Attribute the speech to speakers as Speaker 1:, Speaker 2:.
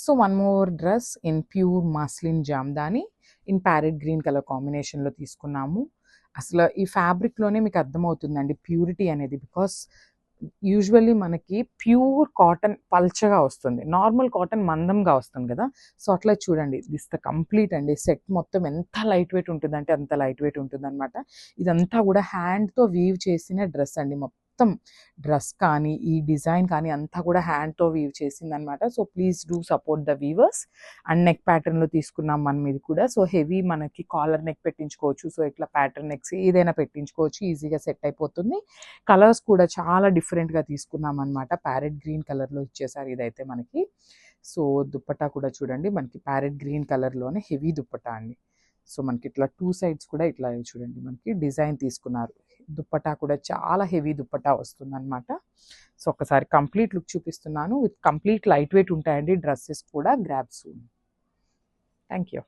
Speaker 1: So one more dress in pure muslin Jamdani in parrot green colour కాంబినేషన్లో తీసుకున్నాము. అసలు ఈ ఫ్యాబ్రిక్లోనే మీకు అర్థమవుతుందండి ప్యూరిటీ అనేది. బికాస్ యూజువల్లీ మనకి ప్యూర్ కాటన్ పల్చగా వస్తుంది, నార్మల్ కాటన్ మందంగా వస్తుంది కదా. సో అట్లా చూడండి, దిస్ ద కంప్లీట్ అండి. సెట్ మొత్తం ఎంత లైట్ వెయిట్ ఉంటుందంటే అంత లైట్ వెయిట్ ఉంటుంది అనమాట. ఇదంతా కూడా హ్యాండ్తో వీవ్ చేసిన డ్రెస్ అండి. మొత్తం డ్రెస్ కానీ ఈ డిజైన్ కానీ అంతా కూడా హ్యాండ్తో వీవ్ చేసిందనమాట. So please do support the weavers. And neck ప్యాటర్న్లో తీసుకున్నాం మనం ఇది కూడా. సో హెవీ మనకి కాలర్ నెక్ పెట్టించుకోవచ్చు. సో ఇట్లా ప్యాటర్న్ నెక్స్ ఏదైనా పెట్టించుకోవచ్చు, ఈజీగా సెట్ అయిపోతుంది. కలర్స్ కూడా చాలా డిఫరెంట్గా తీసుకున్నాం అనమాట. ప్యారెట్ గ్రీన్ కలర్లో ఇచ్చేసారు ఇదైతే మనకి. సో దుప్పట్టా కూడా చూడండి, మనకి ప్యారెట్ గ్రీన్ కలర్లోనే హెవీ దుప్పట్టా అండి. సో మనకి ఇట్లా టూ సైడ్స్ కూడా ఇట్లా చూడండి మనకి డిజైన్ తీసుకున్నారు. దుప్పట్టా కూడా చాలా హెవీ దుప్పట్టా వస్తుందన్నమాట. సో ఒకసారి కంప్లీట్ లుక్ చూపిస్తున్నాను. విత్ కంప్లీట్ లైట్ వెయిట్ ఉంటాయండి డ్రెస్సెస్ కూడా. Grab soon. Thank you.